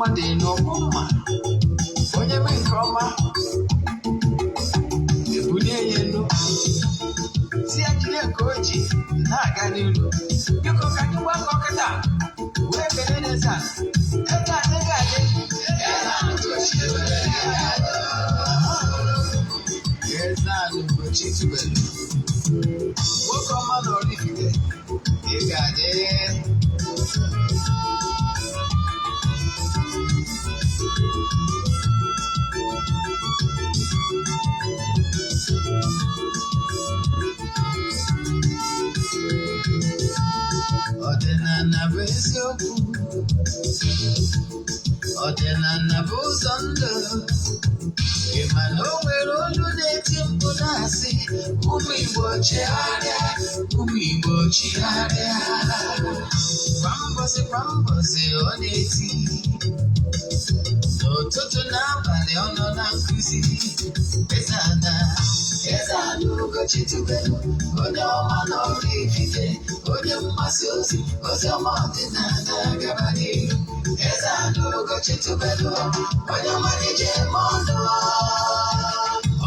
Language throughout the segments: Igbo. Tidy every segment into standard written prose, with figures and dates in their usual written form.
Monday no mama. Onye me nke ọma. Ebunye ya elu. Si ajile ka o ji na-aga n'ilu. Biko ka anyị gbakọ kịta. Wee kele Eze-Ana. Eze-Ana ga-adị. Eze-Ana Ugochi Eze-Ana Ugochi tubelu. Nwoke ọma na oraifite. Ị ga-adị. Ọdịnala bụ eziokwu, ọdịnala bụ ụzọ ndụ. Ị ma na o nwere olu na-eti mkpu na-asị ụmụ Igbo chigharịa, ụmụ Igbo chigharịa. Kwa mbọsị ọ na-eti, n'ụtụtụ n'abalị ọ nọ na nkụzi. Eze-Ana Ugochi tubelu, onye ọma na oraifite, onye mgbasa ozi ọma ọdịnala gaba n'ihu. Eze-Ana Ugochi tubelu, onye ọma na-eje eme ọnụ.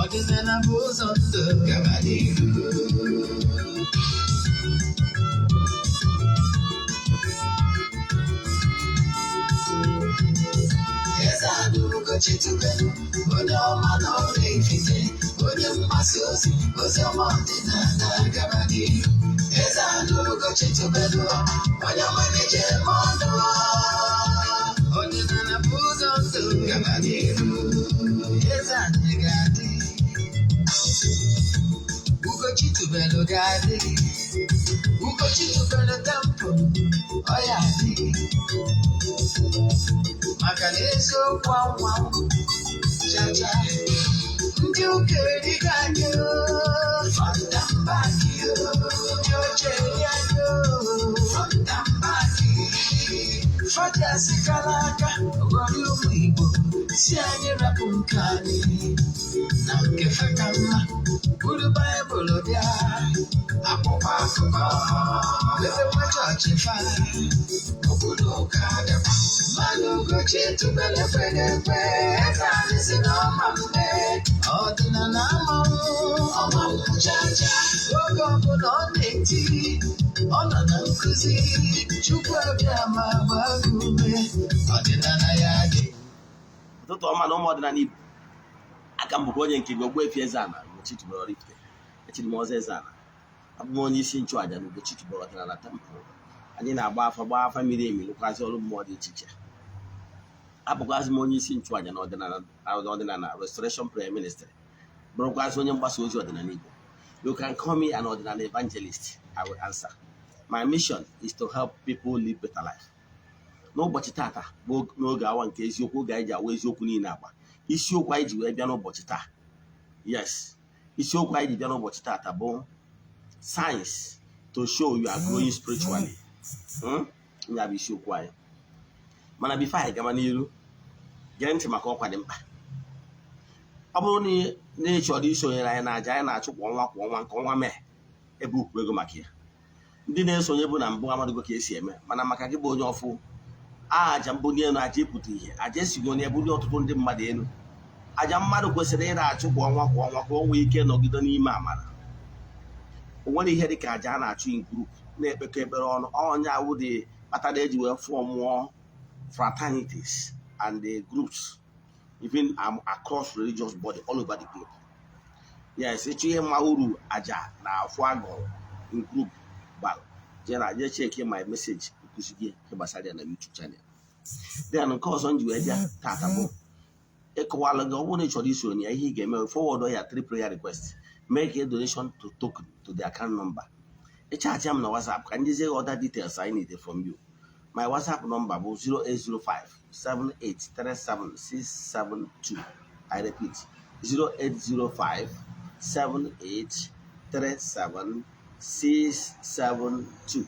Ọdịnala bụ ụzọ ndụ gaba n'ihu. Eze-Ana Ugochi tubelu, onye ọma na oraifite, onye mgbasa ozi ọma ọdịnala gaba n'ihu. Eze-Ana Ugochi tubelu, onye ọma na-eje eme ọnụ. Ọdịnala bụ ụzọ ndụ gaba n'ihu. Eze-Ana ga-adị. Ugochi tubelu ga-adị. Ugochi tubelu tempo, ọ ya adị. Maka na eziokwu anwa chacha. Ndị ụka eriga anyị fọnda mba gị, ndị oche eri anyị fọnda mba gị. Fọdụ asịkala aka ghọrọ ụmụ Igbo si anyị rapụ nke anyị na nke feka mma. Buru Baịbụl bịa, akwụkwọ akụkọ mepekwa chọọchị fa, obodo ụka dịkwa. Mmanụ Ugochi tubelu ekweghị ekwe. Eze-Ana si n'ọma mgbe ọdịnala ọmanwụ chacha. Oge ọbụla ọ na-eti, ọ nọ na nkụzi. Chukwu abịa ma gbaa ume, ọdịnala ya dị. Ụtụtụ ọma na ụmụ ọdịnala Igbo. Aka m bụkwa onye nke gị Ogbuefi Eze-Ana Ugochi tubelu oraifite. Echiri m ọzọ Eze-Ana. Abụ m onye isi nchụaja na Ugochi tubelu ọdịnala tempụl. Anyị na-agba afa miri emi, lụkwazị ọrụ mmụọ dị iche iche. Abụkwazị m onye isi nchụaja na ọdịnala Restoration Prayer Ministry. Bụrụkwazị onye mgbasa ozi ọdịnala Igbo. You can call me an ordinary evangelist. I will answer. My mission is to help people live better life. N'ụbọchị tata bụ n'oge awa nke eziokwu, oge anyị ji awa eziokwu niile agba. Isiokwu anyị ji wee bịa n'ụbọchị taa. Yes. Isiokwu anyị ji bịa n'ụbọchị tata bụ signs to show you are growing spiritually. Ya bụ isiokwu anyị. Mana bifo anyị gama n'iru, gee ntị maka ọkwa dị mkpa. Ọ bụrụ na ị chọrọ isonyere anyị na aja anyị na-achụ kwa ọnwa nke ọnwa Mee, ebe ukwu ego maka ya. Ndị na-esonye bụ na mbụ amadugo ka esi eme, mana maka gị bụ onye ọfụ, aja mbụ elu aja ịpụta ihe, aja esigo onye ebuli ọtụtụ ndị mmadụ elu. Aja mmadụ kwesịrị ị na-achụ kwa ọnwa ka o nwee ike nọgide n'ime amara. O nwere ihe dị ka aja a na-achụ in group, na-ekpekọ ekpere ọnụ. Onye awụ dị kpatara eji wee fọmụọ fraternities and the groups, even across religious body all over the globe. Yes, ịchọ ihe mma uru aja na afọ agụrụ in group bara, je check my message nkụzi gị gbasara ya na YouTube channel. Then nke ọzọ nji wee bịa tata bụ ịkọwala gị, ọ bụrụ na ị chọrọ iso onye ihe ị ga-eme, forward ya 3 prayer requests, make a donation to token to the account number. Ịchaatị m na WhatsApp ka njezie other details I need from you. My WhatsApp number bụ 0805-7837672. I repeat, 0805-7837672.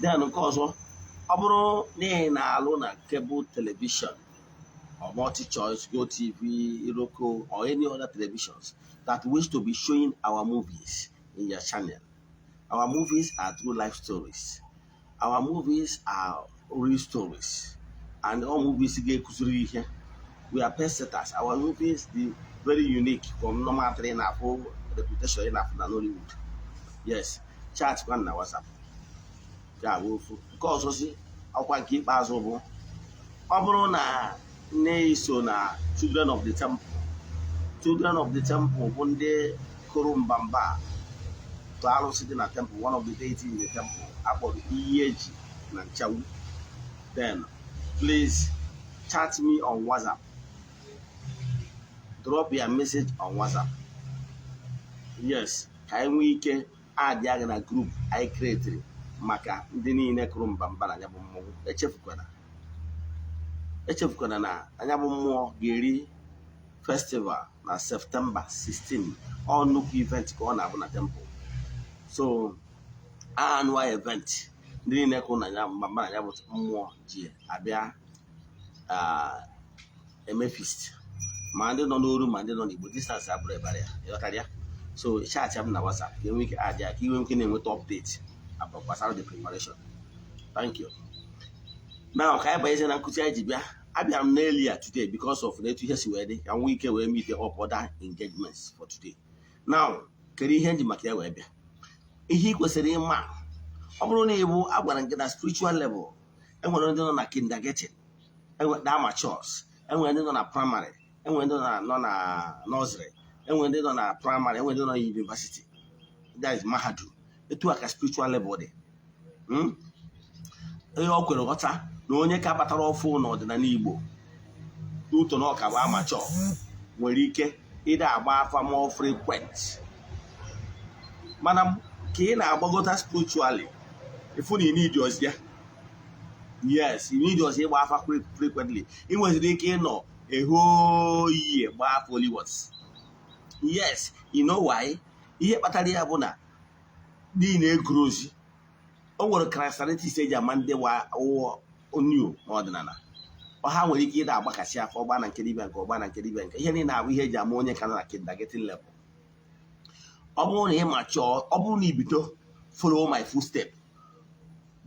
Then nke ọzọ, ọ bụrụ na ị na-alụ na cable television or multi-choice, Go TV, Iroko, or any other televisions that wish to be showing our movies in your channel. Our movies are true life stories. Our movies are real stories. And all movies get here. We are pesetters. Our movies are very unique from normal train for reputation in Hollywood. Yes, chat one na WhatsApp. Yeah, because see, I keep us over. Na na-eso na children of the temple. Children of the temple bụ ndị kụrụ mbamba to arụsị dị na temple, one of the deities in the temple akpọrọ Iyeji na Nchawu. Then please chat me on WhatsApp. Drop your message on WhatsApp. Yes, ka anyị nwee ike adị agha na group anyị create maka ndị niile kụrụ mbamba na ya bụ mmọnwụ. Echefukwana na anya bụ mmụọ ga-eri festival na September 16. All nnukwu event ka ọ na-abụ na temple. So annual event ndị niile kụrụ na ya mbamba na ya bụ mmụọ ji abịa eme feast. Ma ndị nọ n'oru ma ndị nọ n'Igbo distance abụrụ ebara ya ịghọtara. So chat m na WhatsApp ka enwe ike adị ka iwe nke na-enweta update about gbasara the preparation. Thank you. Now, ka anyị banyeze na nkụzi anyị ji bịa. Abịara m n'earlier today because of na etu ihe si wee dị ka nwee ike wee meet up other engagements for today. Now, kedu ihe ndị maka ya wee bịa? Ihe ị kwesịrị ịma ọ bụrụ na ịbụ agwara nke na spiritual level, enwere ndị nọ na kindergarten, enwere ndị amateurs, enwere ndị nọ na primary, enwere ndị nọ na nursery, enwere ndị nọ na primary, enwere ndị nọ na university. That is mahadum. Etu aka spiritual level dị. Onye ọ kwere ghọta na onye ka batara ọfụ n'ọdịnala Igbo n'ụtọ na ọka bụ amateur nwere ike ịda agba afa more frequent. Mana ka ị na-agbagota spiritually, ifu na ị need ya. Yes, you need us ịgba afa frequently. Ị nweziri ike ịnọ ehoyi gba afa Hollywood. Yes, you know why? Ihe kpatara ya bụ na dị na-egoro ozi. O nwere characteristics eji ama ndị wa onyu n'ọdịnala. Ha nwere ike ịda agbakasị afọ ọgba na nke dibịa nke ọgba na nke dibịa nke ihe niile abụ ihe eji ama onye ka na kindergarten level. Ọ bụrụ na ị machọọ, ọ bụrụ na ibido follow my footstep,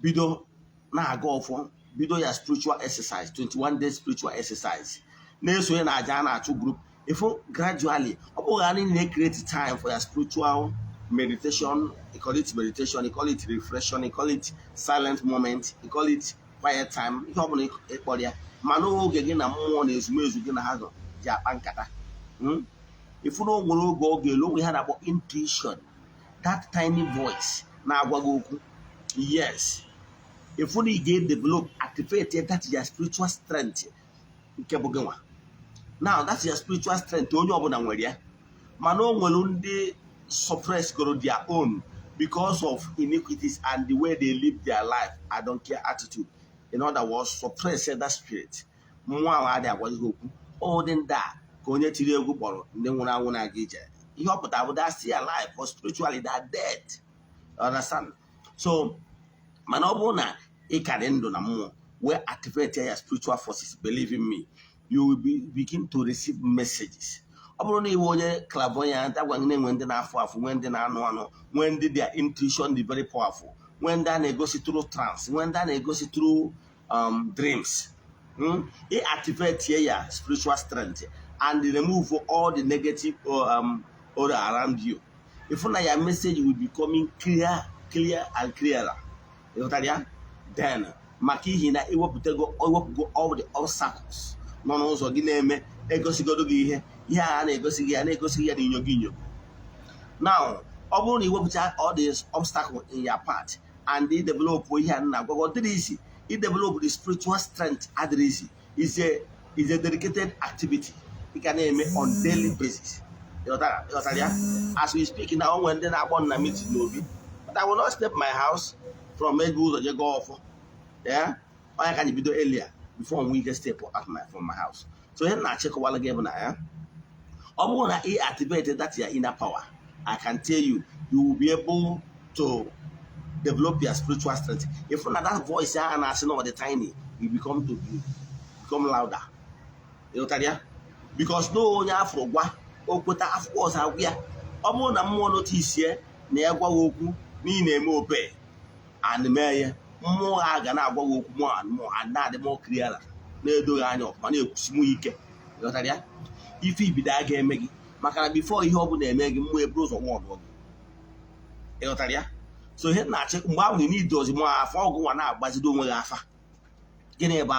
bido na-aga ọfọ, bido ya spiritual exercise, 21 days spiritual exercise, na-esonye na aja na-achụ group, if gradually ọ bụrụ na ị na-create time for your spiritual meditation, you call it meditation, you call it reflection, you call it silent moment, you call it quiet time. Ihe ọ bụla ịkpọrọ ya, ma n'oge gị na mmụọ na ezumezu gị na ha ji akpa nkata. Ifu na nwere oge oge elu onwe ha na-akpọ intuition, that tiny voice na-agwa gị okwu. Yes, ifu na ị ga-develop, activate that your spiritual strength nke bụ gị nwa. Now that's your spiritual strength onye ọbụla nwere ya, mana o nwere ndị suppress their own because of iniquities and the way they live their life. I don't care attitude. In other words, suppress that spirit. All than that, onye tiri egwu kpọrọ ndị nwụrụ anwụ na-aga ije. Ihe ọ pụtara bụ that still alive, but spiritually they are dead. You understand? So, mana ọ bụrụ na ị ka dị ndụ na mmụọ, where activate your spiritual forces, believe in me, you will begin to receive messages. Ọ bụrụ na iwe onye clairvoyant, agwa na-enwe ndị na-afụ afụ, nwee ndị na-anụ anụ, nwee ndị their intuition dị very powerful, nwee ndị a na-egosi through trance, nwee ndị a na-egosi through dreams. It activate your spiritual strength and remove all the negative aura around you. If your message will be coming clear and clearer. Then maka ihi na ewepụtago all the obstacles nọ n'ụzọ gị na-eme egosigodo gị ihe a na-egosi gị ya n'inyo gị inyo. Now ọ bụrụ na iwepụta all these obstacles in your path and you develop ihe a na-agwagọ dịrị isi, you develop the spiritual strength adịrị isi is a dedicated activity you can name on daily basis. As we speak now, when they are born na meeting lobby, but I will not step my house from Edwood or go off. Yeah, I can be do earlier before we get step out from my house. So then I check while again now. When I activated that your inner power, I can tell you, you will be able to develop your spiritual strength. If not that voice and I say no the tiny, you become louder. ịghọtara ya because no onye afọ gwa okweta afọ ọzọ agwụ ya ọ bụrụ na mmụọ notisie na ya gwaghị okwu n'ihi na-eme obe and mee ya mmụọ ha ga na-agwa gị okwu mmụọ na-adị mọ kriara na-edoghị anya ọfụma na-ekwusi mụ ike ịghọtara ya ife ibido a ga-eme gị maka na bifo ihe ọ bụla eme gị mmụọ eburu ụzọ nwa ọdụ gị ịghọtara ya so ihe na-achị mgbe ahụ n'idozi mụ afa ọgụ nwa na-agbazido onwe gị afa gịnị bụ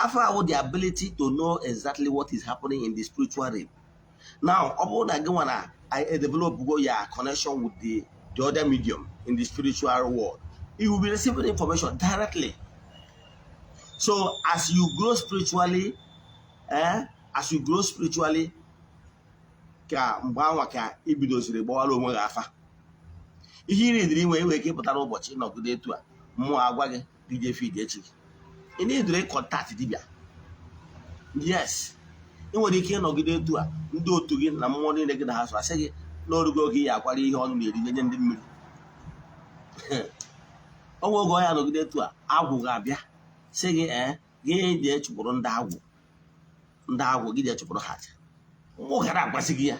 afa ahụ the ability to know exactly what is happening in the spiritual realm. Now ọ bụrụ na gị nwa na I develop go your connection with the other medium in the spiritual world, you will be receiving information directly. So as you grow spiritually, ka mgbe anwa ka ibidoziri gbawara onwe gị afa ihe iri dịrị inwe iwe ka ịpụtara ụbọchị nọgide etu a mmụọ agwa gị DJ feed echi ị na-edere kọntaktị dibịa yes ị nwere ike ịnọgide etu a ndị otu gị na mmụọ niile gị na ha so asị gị n'orugo oge ya akwara ihe ọnụ na-eri nye ndị mmiri ọnwa oge ọ ya nọgide etu a agwụ ga-abịa sị gị gị jee chụpụrụ ndị agwụ gị jee chụpụrụ ha mmụọ gara agwasị gị ya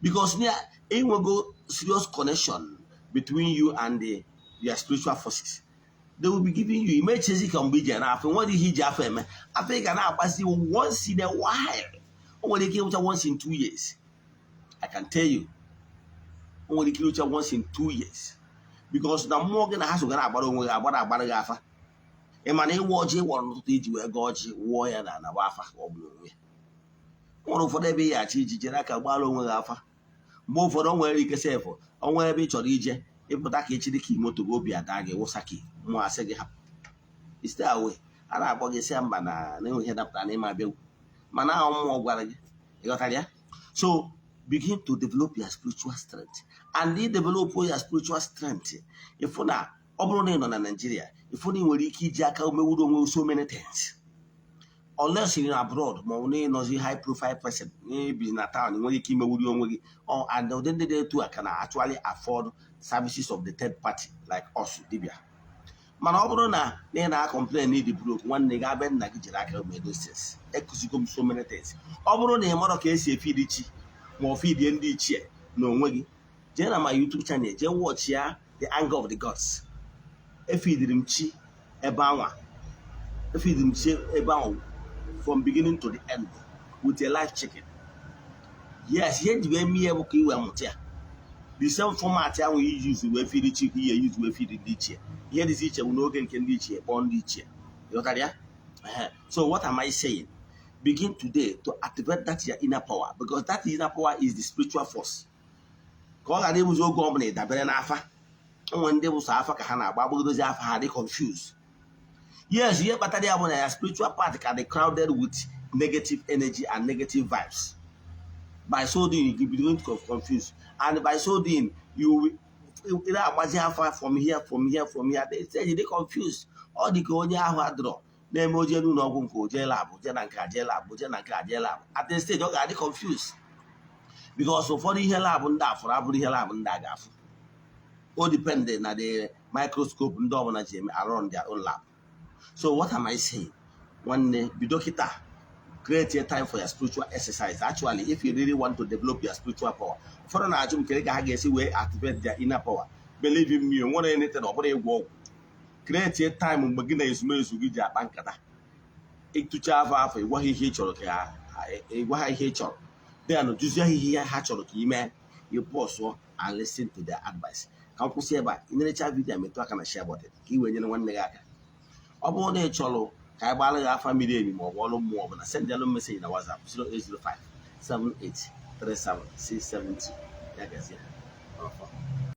because enwego serious connection between you and your spiritual forces. They will be giving you images ka mgbe ije na-afọ nwere ihe iji afọ eme afọ ị ga na-akpasi once in a while o nwere ike ịwụcha once in 2 years. I can tell you o nwere ike ịwụcha once in 2 years because na mmụọ gị na ha so gara agbara onwe gị agbara gị afa ị ma na ịwa ọjị ịwọrọ n'ụtụtụ iji wee gaa ọjị wụọ ya na anagba afa ọ bụla onwe ya nwere ụfọdụ ebe ị achị iji jere aka gbara onwe gị afa mgbe ụfọdụ o nwere ike sefụ onwe ebe ị chọrọ ije ịpụta ka echiri ka moto gị obi ada gị wụsa ka mmụọ asị gị hapụ iste awe a na-akpọ gị si mba na enweghị dapụta na ịma abịagwu mana ahụ mmụọ gwara gị ịghọtara ya so begin to develop your spiritual strength and you develop your spiritual strength ịfụ na ọ bụrụ na ị nọ na Nigeria ịfụ na ị nwere ike iji aka umewuru onwe so many things unless you're abroad ma ọ na ịnọzi high profile person bi na town nwere ike imewuri onwe gị and ụdị ndị dị etu a can actually afford services of the third party like us dibia mana ọ bụrụ na ị na-complain n'ịdị broke nwanne gị abịa nna gị jiri aka medo sense ekuzigo m so many things ọ bụrụ na ị mara ka esi efidi chi ma ọ fidie ndị ichie na onwe gị jee na my YouTube channel jee watch ya the anger of the gods efidiri m chi ebe ahụ from beginning to the end with a live chicken. Yes, here the way me able to mutia. The same format I will use we feed the chicken here, use we feed the chair. Here this each will no can reach here, born the chair. You got there? So what am I saying? Begin today to activate that your inner power because that inner power is the spiritual force. Call a name was all government that better alpha. And when they was alpha kahana, Babu those alpha are they confused. Yes, yeah, but they are a spiritual part can be crowded with negative energy and negative vibes. By so doing, you begin to confuse, and by so doing, you from here. They say they confused. All the Konya draw. They moja no no go jelab, jelab. At the stage, they confused because of the hell and that for Abu Hela and Dagaf. All dependent on the microscope and around their own lab. So what am I saying? One bidokita, create a time for your spiritual exercise. Actually, if you really want to develop your spiritual power, for an ajum way activate their inner power. Believe in me, you want anything or walk. Create a time when beginner is most with your bankata. It to chava for what he hates or what I hate or they are not just here hatch or man. You pause and listen to their advice. Come to see about in the chat video, I'm talking share about it. He went in one mega. Ọ bụrụ na ị chọrọ ka anyị gbara gị afa mmiri emi ma ọ bụ ọrụ mmụọ ọbụla send yellow message na WhatsApp 0805 7837 670 ya gazie.